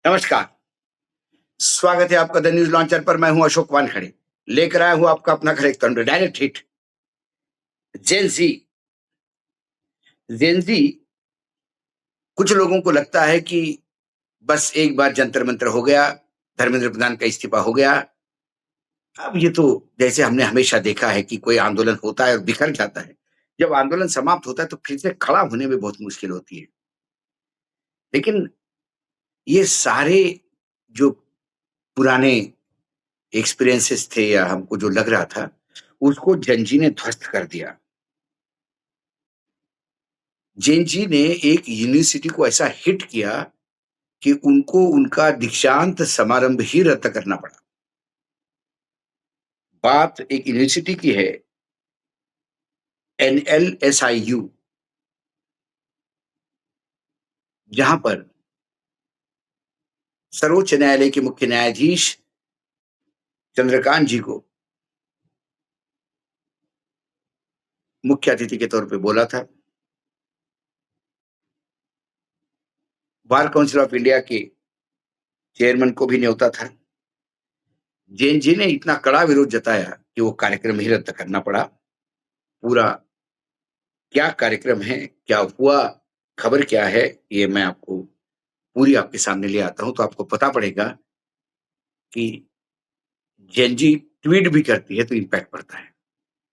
नमस्कार। स्वागत है आपका द न्यूज लॉन्चर पर। मैं हूं अशोक वानखड़े। लेकर आया हूं आपका अपना correct direct hit Gen Z. Gen Z, कुछ लोगों को लगता है कि बस एक बार जंतर मंतर हो गया, धर्मेंद्र प्रधान का इस्तीफा हो गया। अब ये तो जैसे हमने हमेशा देखा है कि कोई आंदोलन होता है और बिखर जाता है। जब आंदोलन समाप्त होता है तो फिर से खड़ा होने में बहुत मुश्किल होती है। लेकिन ये सारे जो पुराने एक्सपीरियंसेस थे या हमको जो लग रहा था, उसको जेनजी ने ध्वस्त कर दिया। जैन जी ने एक यूनिवर्सिटी को ऐसा हिट किया कि उनको उनका दीक्षांत समारंभ ही रद्द करना पड़ा। बात एक यूनिवर्सिटी की है, एनएलएसआईयू, जहां पर सर्वोच्च न्यायालय के मुख्य न्यायाधीश चंद्रकांत जी को मुख्य अतिथि के तौर पे बोला था। बार काउंसिल ऑफ इंडिया के चेयरमैन को भी न्योता था। जैन जी ने इतना कड़ा विरोध जताया कि वो कार्यक्रम ही रद्द करना पड़ा। पूरा क्या कार्यक्रम है, क्या हुआ, खबर क्या है, ये मैं आपको पूरी आपके सामने ले आता हूं तो आपको पता पड़ेगा कि जेनजी ट्वीट भी करती है तो इम्पैक्ट पड़ता है।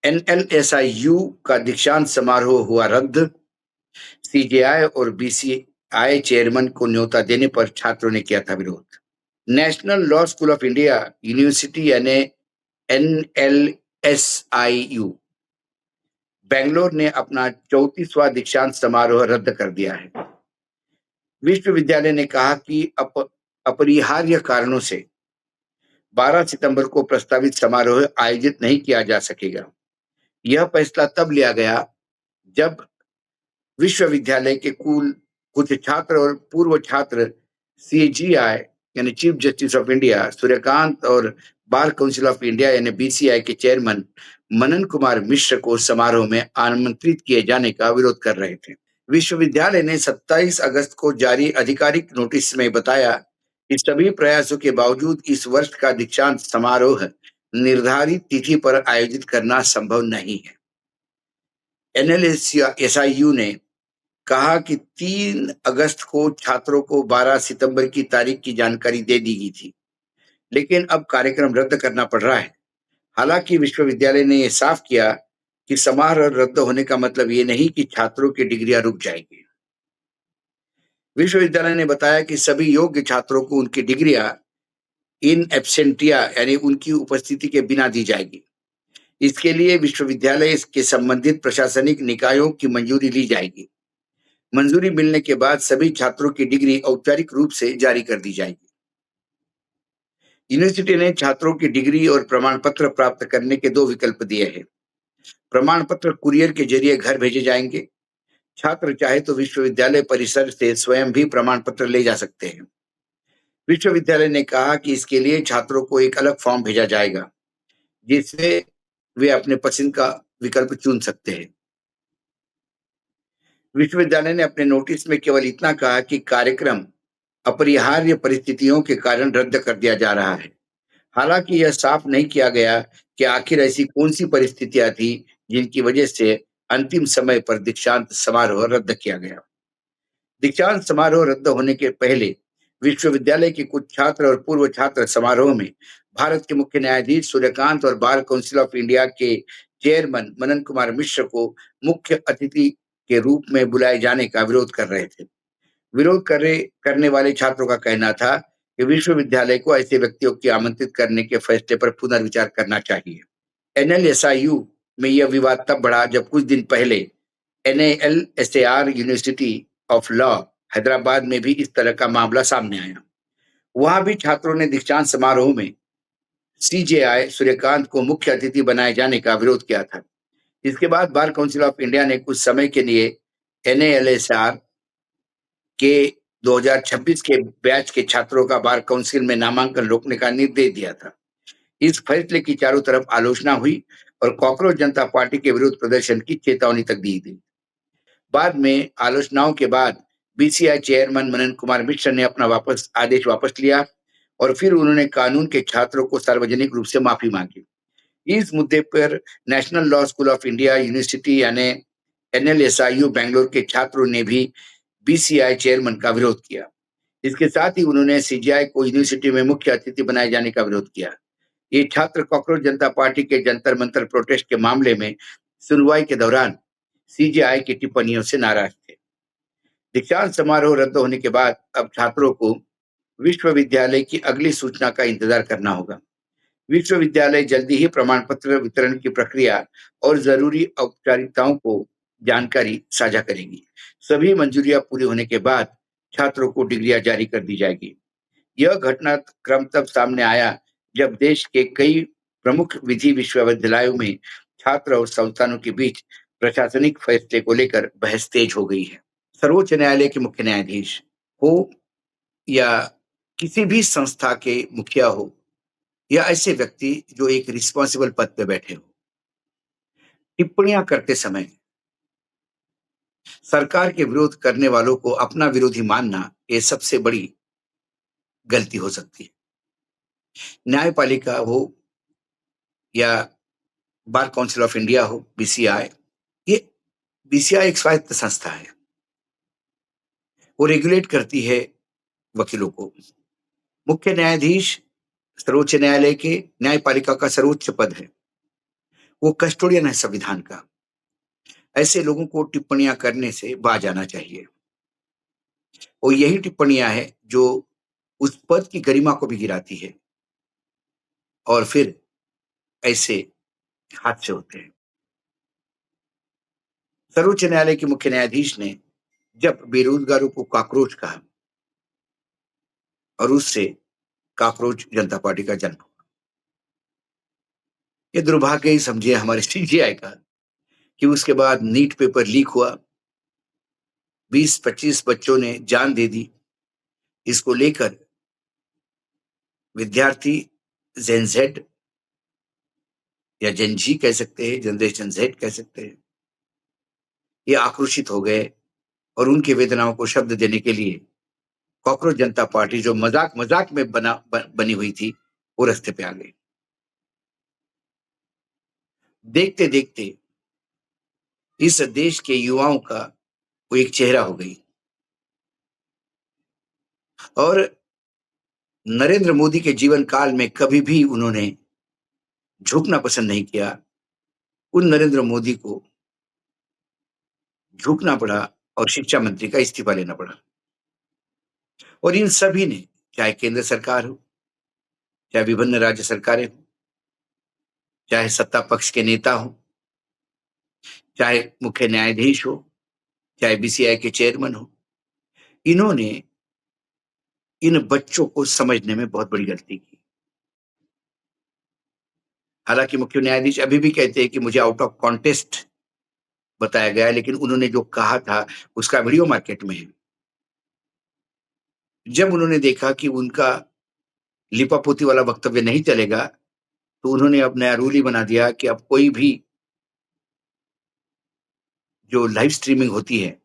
एनएलएसआईयू का दीक्षांत समारोह हुआ रद्द। सीजेआई और बीसीआई चेयरमैन को न्योता देने पर छात्रों ने किया था विरोध। National law school of India university यानी एनएलएसआईयू बेंगलोर ने अपना 34वां दीक्षांत समारोह रद्द कर दिया है। विश्वविद्यालय ने कहा कि अपरिहार्य कारणों से 12 सितंबर को प्रस्तावित समारोह आयोजित नहीं किया जा सकेगा। यह फैसला तब लिया गया जब विश्वविद्यालय के कुल कुछ छात्र और पूर्व छात्र सीजीआई यानी chief justice of India Suryakant और बार काउंसिल ऑफ इंडिया यानी बीसीआई के चेयरमैन मनन कुमार मिश्र को समारोह में आमंत्रित किए जाने का विरोध कर रहे थे। विश्वविद्यालय ने 27 अगस्त को जारी आधिकारिक नोटिस में बताया कि सभी प्रयासों के बावजूद इस वर्ष का दीक्षांत समारोह निर्धारित तिथि पर आयोजित करना संभव नहीं है। एनएलएसआईयू ने कहा कि 3 अगस्त को छात्रों को 12 सितंबर की तारीख की जानकारी दे दी गई थी, लेकिन अब कार्यक्रम रद्द करना पड़ रहा है। हालांकि विश्वविद्यालय ने यह साफ किया कि समारोह रद्द होने का मतलब ये नहीं कि छात्रों की डिग्रियां रुक जाएगी। विश्वविद्यालय ने बताया कि सभी योग्य छात्रों को उनकी डिग्रियां इन एब्सेंटिया यानी उनकी उपस्थिति के बिना दी जाएगी। इसके लिए विश्वविद्यालय के संबंधित प्रशासनिक निकायों की मंजूरी ली जाएगी। मंजूरी मिलने के बाद सभी छात्रों की डिग्री औपचारिक रूप से जारी कर दी जाएगी। यूनिवर्सिटी ने छात्रों की डिग्री और प्रमाण पत्र प्राप्त करने के 2 विकल्प दिए हैं। प्रमाण पत्र कुरियर के जरिए घर भेजे जाएंगे। छात्र चाहे तो विश्वविद्यालय परिसर से स्वयं भी प्रमाण पत्र ले जा सकते हैं। विश्वविद्यालय ने कहा कि इसके लिए छात्रों को एक अलग फॉर्म भेजा जाएगा, जिससे वे अपने पसंद का विकल्प चुन सकते हैं। विश्वविद्यालय ने अपने नोटिस में केवल इतना कहा कि कार्यक्रम अपरिहार्य परिस्थितियों के कारण रद्द कर दिया जा रहा है। हालांकि यह साफ नहीं किया गया कि आखिर ऐसी कौन सी परिस्थितियां थी जिनकी वजह से अंतिम समय पर दीक्षांत समारोह रद्द किया गया। दीक्षांत समारोह रद्द होने के पहले विश्वविद्यालय के कुछ छात्र और पूर्व छात्र समारोह में भारत के मुख्य न्यायाधीश सूर्यकांत और बार काउंसिल ऑफ इंडिया के चेयरमैन मनन कुमार मिश्र को मुख्य अतिथि के रूप में बुलाए जाने का विरोध कर रहे थे। विरोध करने वाले छात्रों का कहना था कि विश्वविद्यालय को ऐसे व्यक्तियों की आमंत्रित करने के फैसले पर पुनर्विचार करना चाहिए। एनएलएसआईयू में यह विवाद तब बढ़ा जब कुछ दिन पहले एनएलएसआर यूनिवर्सिटी ऑफ लॉ हैदराबाद में भी इस तरह का मामला सामने आया। वहां भी छात्रों ने दीक्षांत समारोह में सीजेआई सूर्यकांत को मुख्य अतिथि बनाए जाने का विरोध किया था। इसके बाद बार काउंसिल ऑफ इंडिया ने कुछ समय के लिए एनएलएसआर के 2026 के बैच के छात्रों का बार काउंसिल में नामांकन रोकने का निर्देश दिया था। इस फैसले की चारों तरफ आलोचना हुई और कॉकरोच जनता पार्टी के विरुद्ध प्रदर्शन की चेतावनी तक दी गई। बाद में आलोचनाओं के बाद बीसीआई चेयरमैन मनन कुमार मिश्र ने अपना वापस आदेश वापस लिया और फिर उन्होंने कानून के छात्रों को सार्वजनिक रूप से माफी मांगी। इस मुद्दे पर national law school of India university यानी एनएलएसआईयू बैंगलोर के छात्रों ने भी बीसीआई चेयरमैन का विरोध किया। इसके साथ ही उन्होंने सीजीआई को यूनिवर्सिटी में मुख्य अतिथि बनाए जाने का विरोध किया। ये छात्र कॉकरोच जनता पार्टी के जंतर मंतर प्रोटेस्ट के मामले में सुनवाई के दौरान सीजीआई की टिप्पणियों से नाराज थे। दीक्षांत समारोह रद्द होने के बाद अब छात्रों को विश्वविद्यालय की अगली सूचना का इंतजार करना होगा। विश्वविद्यालय जल्दी ही प्रमाण पत्र वितरण की प्रक्रिया और जरूरी औपचारिकताओं को जानकारी साझा करेगी। सभी मंजूरियां पूरी होने के बाद छात्रों को डिग्रियां जारी कर दी जाएगी। यह घटनाक्रम तब सामने आया जब देश के कई प्रमुख विधि विश्वविद्यालयों में छात्र और संस्थानों के बीच प्रशासनिक फैसले को लेकर बहस तेज हो गई है। सर्वोच्च न्यायालय के मुख्य न्यायाधीश हो या किसी भी संस्था के मुखिया हो या ऐसे व्यक्ति जो एक रिस्पॉन्सिबल पद पे बैठे हो, टिप्पणियां करते समय सरकार के विरोध करने वालों को अपना विरोधी मानना ये सबसे बड़ी गलती हो सकती है। न्यायपालिका हो या बार काउंसिल ऑफ इंडिया हो, बीसीआई, ये बीसीआई एक स्वायत्त संस्था है। वो रेगुलेट करती है वकीलों को। मुख्य न्यायाधीश सर्वोच्च न्यायालय के न्यायपालिका का सर्वोच्च पद है। वो कस्टोडियन है संविधान का। ऐसे लोगों को टिप्पणियां करने से बाज आना चाहिए। और यही टिप्पणियां हैं जो उस पद की गरिमा को भी गिराती है और फिर ऐसे हादसे होते हैं। सर्वोच्च न्यायालय के मुख्य न्यायाधीश ने जब बेरोजगारों को कॉकरोच कहा और उससे कॉकरोच जनता पार्टी का जन्म हुआ। ये दुर्भाग्य ही समझिए हमारे सीजीआई का कि उसके बाद नीट पेपर लीक हुआ। 20-25 बच्चों ने जान दे दी। इसको लेकर विद्यार्थी जेन जेड या जेन जी कह सकते हैं, जनरेशन जेड कह सकते हैं, ये आक्रोशित हो गए और उनकी वेदनाओं को शब्द देने के लिए कॉकरोच जनता पार्टी जो मजाक मजाक में बनी हुई थी, वो रास्ते पे आ गई। देखते देखते इस देश के युवाओं का वो एक चेहरा हो गई और नरेंद्र मोदी के जीवन काल में कभी भी उन्होंने झुकना पसंद नहीं किया। उन नरेंद्र मोदी को झुकना पड़ा और शिक्षा मंत्री का इस्तीफा लेना पड़ा। और इन सभी ने, चाहे केंद्र सरकार हो, चाहे विभिन्न राज्य सरकारें हो, चाहे सत्ता पक्ष के नेता हो, चाहे मुख्य न्यायाधीश हो, चाहे बीसीआई के चेयरमैन हो, इन्होंने इन बच्चों को समझने में बहुत बड़ी गलती की। हालांकि मुख्य न्यायाधीश अभी भी कहते हैं कि मुझे आउट ऑफ कॉन्टेस्ट बताया गया है, लेकिन उन्होंने जो कहा था उसका वीडियो मार्केट में है। जब उन्होंने देखा कि उनका लिपापोती वाला वक्तव्य नहीं चलेगा, तो उन्होंने अब नया रूल ही बना दिया कि अब कोई भी जो लाइव स्ट्रीमिंग होती है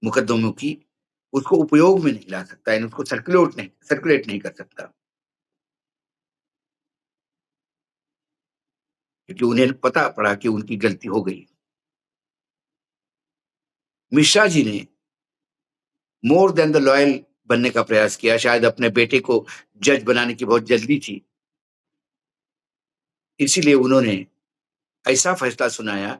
मुकदमों की, उसको उपयोग में नहीं ला सकता, यानी उसको सर्कुलेट नहीं कर सकता, क्योंकि उन्हें पता पड़ा कि उनकी गलती हो गई। मिश्रा जी ने मोर देन द लॉयल बनने का प्रयास किया। शायद अपने बेटे को जज बनाने की बहुत जल्दी थी, इसीलिए उन्होंने ऐसा फैसला सुनाया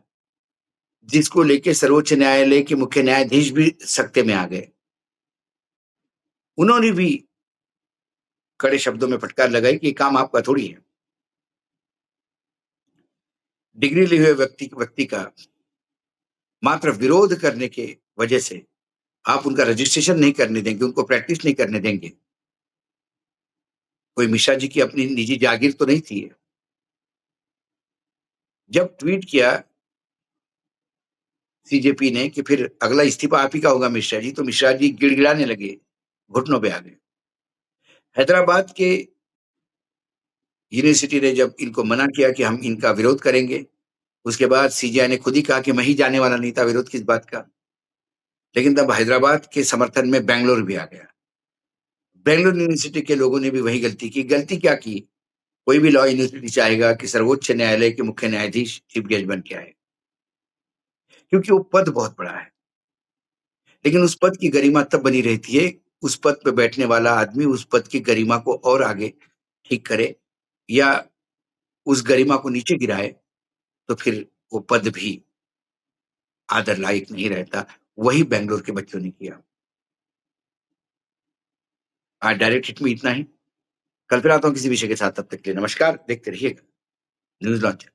जिसको लेके सर्वोच्च न्यायालय के मुख्य न्यायाधीश भी सकते में आ गए। उन्होंने भी कड़े शब्दों में फटकार लगाई कि ये काम आपका थोड़ी है। डिग्री लिए हुए व्यक्ति का मात्र विरोध करने के वजह से आप उनका रजिस्ट्रेशन नहीं करने देंगे, उनको प्रैक्टिस नहीं करने देंगे। कोई मिश्रा जी की अपनी निजी जागीर तो नहीं थी। जब ट्वीट किया सीजेपी ने कि फिर अगला इस्तीफा आप ही का होगा मिश्रा जी, तो मिश्रा जी गिड़गिड़ाने लगे, घुटनों पे आ गए। हैदराबाद के यूनिवर्सिटी ने जब इनको मना किया कि हम इनका विरोध करेंगे, उसके बाद सीजीआई ने खुद ही कहा कि मैं ही जाने वाला नहीं था, विरोध किस बात का। लेकिन तब हैदराबाद के समर्थन में बैंगलोर भी आ गया। बैंगलोर यूनिवर्सिटी के लोगों ने भी वही गलती की। गलती क्या की? कोई भी लॉ यूनिवर्सिटी चाहेगा कि सर्वोच्च न्यायालय के मुख्य न्यायाधीश चीफ जज बन के आए, क्योंकि वो पद बहुत बड़ा है। लेकिन उस पद की गरिमा तब बनी रहती है, उस पद पे बैठने वाला आदमी उस पद की गरिमा को और आगे ठीक करे या उस गरिमा को नीचे गिराए, तो फिर वो पद भी आदर लायक नहीं रहता। वही बैंगलोर के बच्चों ने किया। आज डायरेक्ट हिट में इतना ही। कल फिर आता हूँ किसी विषय के साथ, तब तक के लिए नमस्कार, देखते रहिएगा न्यूज़ लॉन्च।